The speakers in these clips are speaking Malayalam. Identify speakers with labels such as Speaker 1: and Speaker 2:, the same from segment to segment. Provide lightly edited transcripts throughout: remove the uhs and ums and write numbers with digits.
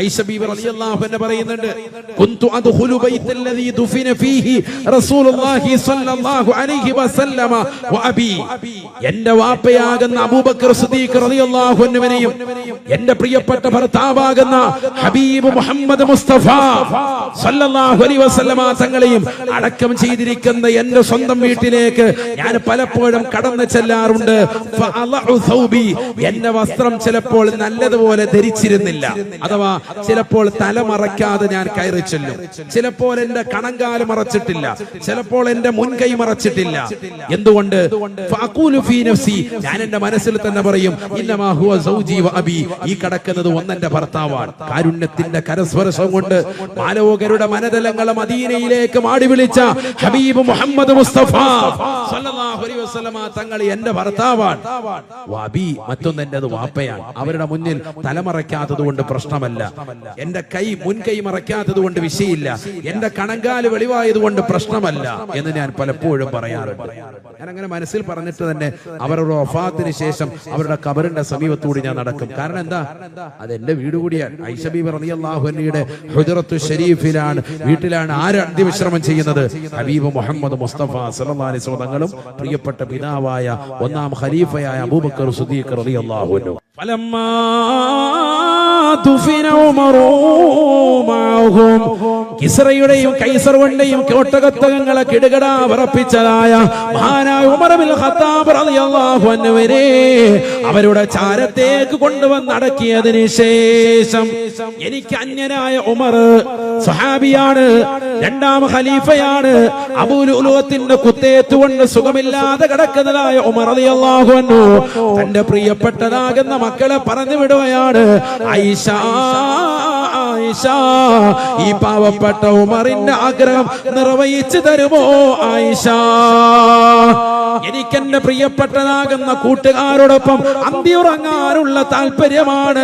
Speaker 1: ഐഷ ബീവി റളിയല്ലാഹു അൻഹ പറയുന്നുണ്ട്, കുന്തു അദ്ഖുലു ബൈത്തല്ലദീ ദുഫിന ഫീഹി റസൂലുള്ളാഹി സ്വല്ലല്ലാഹു അലൈഹി വസല്ലമ വഅബി. എന്റെ വാപ്പയാകുന്ന അബൂബക്കർ സിദ്ദീഖ് റളിയല്ലാഹു അൻഹുവിനെയും എന്റെ പ്രിയപ്പെട്ട ഭർത്താവാകുന്ന ഹബീബ് മുഹമ്മദ് മുസ്തഫ സല്ലല്ലാഹു അലൈഹി വസല്ലമ തങ്ങളെയും അടക്കം ചെയ്തിരിക്കുന്ന എന്റെ സ്വന്തം വീട്ടിലേക്ക് ഞാൻ പലപ്പോഴും കടന്നു ചെല്ലാറുണ്ട്. ഫഅലഉ സൗബി, എന്റെ വസ്ത്രം ചിലപ്പോൾ നല്ലതുപോലെ ധരിച്ചിരുന്നില്ല, അഥവാ ചിലപ്പോൾ തല മറയ്ക്കാതെ ഞാൻ കയറി ചെല്ലും, ചിലപ്പോൾ എന്റെ കണങ്കാല് മറച്ചിട്ടില്ല, ചിലപ്പോൾ എന്റെ മുൻകൈ മറച്ചിട്ടില്ല. എന്തുകൊണ്ട്? ഫഅഖൂലു ഫീ നഫ്സി, ഞാൻ എന്റെ മനസ്സിൽ തന്നെ പറയും, ഇന്നമാ ഹുവ സൗജി വ അബി, ഈ കിടക്കുന്നത് ഒന്നെന്റെ ഭർത്താവാണ്. കാരുണ്യത്തിന്റെ കരസ്പർശം കൊണ്ട് മാലോകരുടെ മനതലങ്ങളെ മദീനയിലേക്ക് മാടി വിളിച്ച ഹബീബ് മുഹമ്മദ് മുസ്തഫ സല്ലല്ലാഹു അലൈഹി വസല്ലമ തങ്ങൾ എന്റെ ഭർത്താവാണ്. വഅബി, മറ്റൊന്ന് എന്റേത് വാപ്പയാണ്. അവരുടെ മുന്നിൽ തലമറയ്ക്കാത്തത് കൊണ്ട് പ്രശ്നമല്ല, എന്റെ മുൻകൈ മറയ്ക്കാത്തത് കൊണ്ട് വിഷയമില്ല, എന്റെ കണങ്കാല് വെളിവായത് കൊണ്ട് പ്രശ്നമല്ല എന്ന് ഞാൻ പലപ്പോഴും പറയാറുണ്ട്. ഞാൻ അങ്ങനെ മനസ്സിൽ പറഞ്ഞിട്ട് തന്നെ അവരുടെ വഫാത്തിന് ശേഷം അവരുടെ ഖബറിന്റെ സമീപത്തൂടി ഞാൻ നടക്കും. കാരണം എന്താ? അത് എന്റെ വീട് കൂടിയാണ്. ഐഷ ബീബി റളിയല്ലാഹു അൻഹയുടെ ഹുജറത്തു ശരീഫിലാണ്, വീട്ടിലാണ് ആര് അന്ത്യവിശ്രമം ചെയ്യുന്നത്? ഹബീബ് മുഹമ്മദ് മുസ്തഫ സല്ലല്ലാഹു അലൈഹി വസല്ലം തങ്ങളും പ്രിയപ്പെട്ട പിതാവായ ഒന്നാം ഖലീഫയായ അബൂബക്കർ സിദ്ദീഖ് റളിയല്ലാഹു അൻഹു. ഫലമ്മാ ദുഫിന ഉമറു മഅഹും, കിസ്റയുടെയും കൈസറുടെയും കോട്ടകത്തകങ്ങളെ കിടുകിടാ വിറപ്പിച്ചതായ മഹാനായ ഉമർ ബിൻ ഖത്താബ് റളിയല്ലാഹു അൻഹുവിനെ അവരുടെ ചാരത്തേക്ക് കൊണ്ടുവന്ന് അടക്കിയതിന് ശേഷം എനിക്ക് അന്യനായ ഉമർ സ്വഹാബിയാണ്, രണ്ടാം ഖലീഫയാണ്, അബൂ ലുഅലുഅത്തിന്റെ കുത്തേറ്റുകൊണ്ട് സുഖമില്ലാതെ കിടക്കുന്നതായ ഉമർ റളിയല്ലാഹു അൻഹു തന്റെ പ്രിയപ്പെട്ടതാകുന്ന മക്കളെ പറഞ്ഞു വിടുകയാണ്. ആയിഷ, ഈ പാവപ്പെട്ട ഉമറിന്റെ ആഗ്രഹം നിർവഹിച്ചു തരുമോ ആയിഷ? എനിക്കെന്റെ പ്രിയപ്പെട്ടതാകുന്ന കൂട്ടുകാരോടൊപ്പം അന്തിയുറങ്ങാനുള്ള താല്പര്യമാണ്.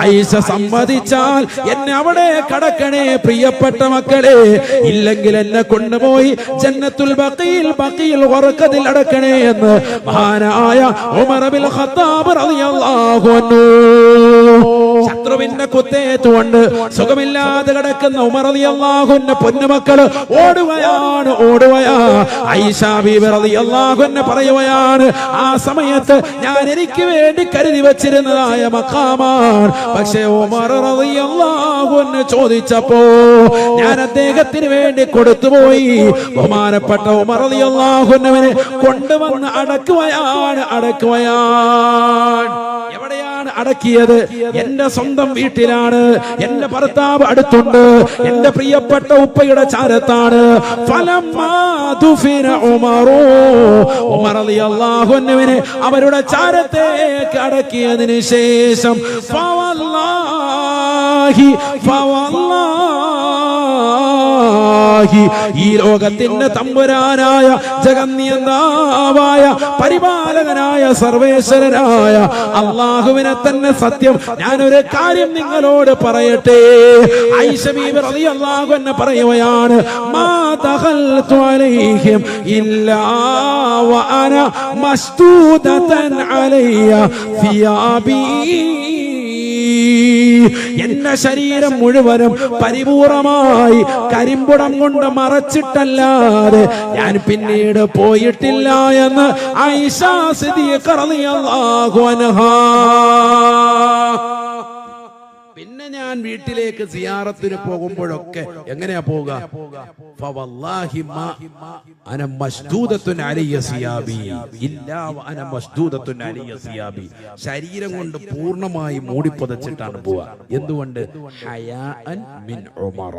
Speaker 1: ആയിഷ സമ്മതിച്ചാൽ എന്നെ അവിടെ കടക്കണേ പ്രിയപ്പെട്ട മക്കളെ, ഇല്ലെങ്കിൽ എന്നെ കൊണ്ടുപോയി ജന്നത്തുൽ ബഖീൽ വറക്കത്തിൽ അടക്കണേ എന്ന് മഹാനായ ഉമർ ബിൻ ഖത്താബ് റളിയല്ലാഹു അൻഹു ശത്രുവിന്റെ കുത്തേറ്റുകൊണ്ട് സുഖമില്ലാതെ കിടക്കുന്ന ഉമർ റളിയല്ലാഹു അൻഹു പൊന്നുമക്കള് ഓടുകയാണ്. ആയിഷ ബീബി റളിയല്ലാഹു അൻഹ പറയുകയാണ്, ആ സമയത്ത് ഞാൻ എനിക്ക് വേണ്ടി കരുതി വെച്ചിരുന്നതായ മഖാമാണ്, പക്ഷേ ഉമർ റളിയല്ലാഹു അൻഹു ചോദിച്ചപ്പോ ഞാൻ അദ്ദേഹത്തിന് വേണ്ടി കൊടുത്തുപോയി. ബഹുമാനപ്പെട്ട ഉമർ റളിയല്ലാഹു അൻഹുവിനെ കൊണ്ടുവന്ന് അടക്കുകയാണ്. എവിടെയാണ് അടക്കിയത്? എന്റെ സ്വന്തം വീട്ടിലാണ്. എന്റെ ഭർത്താവ് അടുത്തുണ്ട്, എന്റെ പ്രിയപ്പെട്ട ഉപ്പയുടെ ചാരത്താണ്. ഫലമ്മാ ദുഫിന ഉമറു, ഉമർ റളിയല്ലാഹു അൻഹുവിനെ അവരുടെ ചാരത്തേക്ക് അടക്കിയതിന് ശേഷം ഫവല്ലാഹി ഈ ലോകത്തിന്റെ തമ്പുരാനായ ജഗന്നിയന്താവായ പരിപാലകനായ സർവേശ്വരനായ അല്ലാഹുവിനെ തന്നെ സത്യം, ഞാനൊരു കാര്യം നിങ്ങളോട് പറയട്ടെ. ആയിഷ ബീബി റളിയല്ലാഹു അൻഹ പറയുകയാണ്, മാ ദഖൽതു അലൈഹിം ഇല്ലാ വഅന മസ്തൂദതൻ അലയ്യ ഫിയാബി, എന്റെ ശരീരം മുഴുവനും പരിപൂർണമായി കരിമ്പുടം കൊണ്ട് മറച്ചിട്ടല്ലാതെ ഞാൻ പിന്നീട് പോയിട്ടില്ല എന്ന് ആയിഷ സിദ്ദീഖ റളിയല്ലാഹു അൻഹ. പിന്നെ ഞാൻ വീട്ടിലേക്ക് സിയാറത്തിന് പോകുമ്പോഴൊക്കെ എങ്ങനെയാ പോവുക? ഫവല്ലാഹി മാ അന മസ്ദൂദത്തുൻ അലയ്യ സിയാബി ഇല്ലാ വഅന മസ്ദൂദത്തുൻ അലയ്യ സിയാബി, ശരീരം കൊണ്ട് പൂർണ്ണമായി മൂടിപ്പൊതച്ചിട്ടാണ് പോവുക. എന്തുകൊണ്ട്? ഹയാഅൻ മിൻ ഉമറ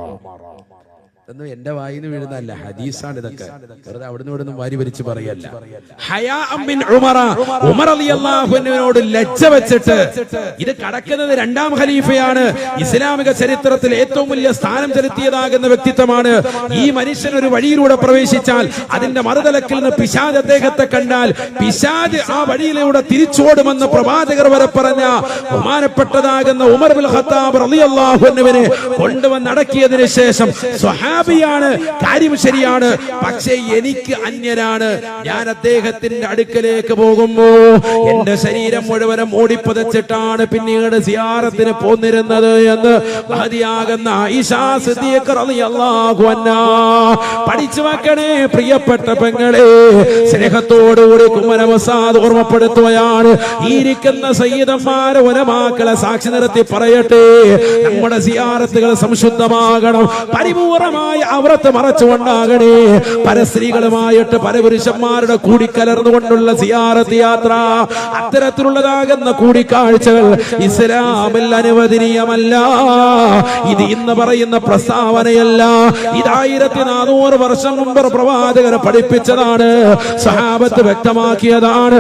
Speaker 1: എന്ന് എന്റെ വായിന്ന് വീഴുന്നതല്ല, ഹദീസാണ് ഇതൊക്കെ, വെറുതെ അവിടുന്ന് ഇവിടുന്ന് വാരി വലിച്ച് പറയല്ല. ഹയാഅൻ മിൻ ഉമറ, ഉമർ റളിയല്ലാഹു അൻഹുവിനോട് ലജ്ജ വെച്ചിട്ട്. ഇത് കടക്കുന്നത് രണ്ടാം ഖലീഫയാണ്, ഇസ്ലാമിക ചരിത്രത്തിൽ ഏറ്റവും വലിയ സ്ഥാനം ചെലുത്തിയതാകുന്ന വ്യക്തിത്വമാണ്. ഈ മനുഷ്യൻ ഒരു വഴിയിലൂടെ പ്രവേശിച്ചാൽ അതിന്റെ മറുതലക്കിൽ നിന്ന് പിശാച് അദ്ദേഹത്തെ കണ്ടാൽ പിശാച് ആ വഴിയിലൂടെ തിരിച്ചോടുമെന്ന് പ്രവാചകർ വരെ പറഞ്ഞ ബഹുമാനപ്പെട്ടതാകുന്ന ഉമർ ബിൻ ഖത്താബ് റളിയല്ലാഹു അൻഹുവിനെ കൊണ്ടുവന്ന് അടക്കിയതിനു ശേഷം സ്വഹാബിയാണ്, കാര്യം ശരിയാണ്. പക്ഷേ എനിക്ക് അന്യരാണ്. ഞാൻ അദ്ദേഹത്തിന്റെ അടുക്കലേക്ക് പോകുമ്പോ എന്റെ ശരീരം മുഴുവനും ഓടിപ്പതച്ചിട്ടാണ് പിന്നീട് സിയാറത്തിന് പോന്നിരുന്നത് എന്ന് മഹദിയാകുന്ന ആയിഷ സിദ്ദീഖ റളിയല്ലാഹു അൻഹാ പഠിച്ചു വെക്കണേ പ്രിയപ്പെട്ട പെങ്ങളെ. സ്നേഹത്തോടുകൂടി കുമ്മനവസാദ് ഓർമ്മപ്പെടുത്തുകയാണ്. ഈ ഇരിക്കുന്ന സയ്യിദന്മാരെ ഉലമാക്കളെ സാക്ഷി നിർത്തി പറയട്ടെ, നമ്മുടെ സിയാറത്തുകൾ സംശുദ്ധമാകണം, പരിപൂർണമായ ഔറത്ത് മറച്ചുകൊണ്ടാകണേ. പരസ്ത്രീകളുമായിട്ട് പരപുരുഷന്മാരുടെ കൂടിക്കലർന്നുകൊണ്ടുള്ള സിയാറത്ത് യാത്ര, അത്തരത്തിലുള്ളതാകുന്ന കൂടിക്കാഴ്ചകൾ ഇസ്ലാമിൽ അനുവദനീയമല്ല. ഇത് ഇന്ന് പറയുന്ന പ്രസ്താവനയല്ല. ഇത് 1400 വർഷം മുമ്പ് പ്രവാചകർ പഠിപ്പിച്ചതാണ്, സഹാബത്ത് വ്യക്തമാക്കിയതാണ്,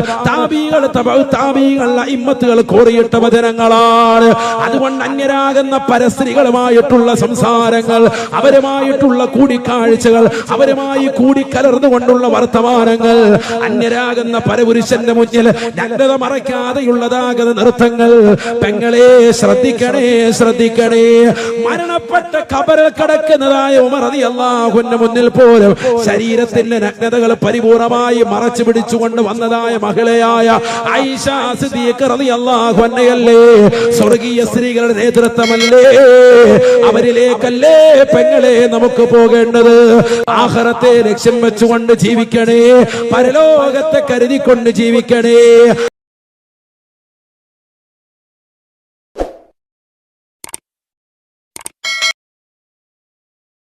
Speaker 1: താബീകൾ അഇമ്മത്തുകൾ കോറിയിട്ട വചനങ്ങളാണ്. അതുകൊണ്ട് അന്യരാകുന്ന പരസ്ത്രീകളുമായിട്ടുള്ള സംസാരങ്ങൾ, അവരുമായിട്ടുള്ള കൂടിക്കാഴ്ചകൾ, അവരുമായി കൂടിക്കലർന്നുകൊണ്ടുള്ള വർത്തമാനങ്ങൾ, അന്യരാകുന്ന പരപുരുഷന്റെ മുന്നിൽ നഗ്നത മറയ്ക്കാതെയുള്ളതാകുന്ന നൃത്തങ്ങൾ, പെങ്ങളെ ശ്രദ്ധിക്കണേ, ശ്രദ്ധിക്കണേ. മരണപ്പെട്ട ഖബറിൽ കിടക്കുന്നതായ ഉമർ റളിയല്ലാഹു അൻഹു മുന്നിൽ പോലും ശരീരത്തിന്റെ നഗ്നതകൾ പരിപൂർണമായി മറച്ചു പിടിച്ചുകൊണ്ട് വന്നതായ മഹിളയായ ആയിഷ സിദ്ദീഖ റളിയല്ലാഹു അൻഹയല്ലേ സ്വർഗീയ സ്ത്രീകളുടെ നേതൃത്വമല്ലേ? അവരിലേക്കല്ലേ പെങ്ങളെ നമുക്ക് പോകേണ്ടത്? ആഖിറത്തെ ലക്ഷ്യം വെച്ചുകൊണ്ട് ജീവിക്കണേ, പരലോകത്തെ കരുതിക്കൊണ്ട് ജീവിക്കണേ.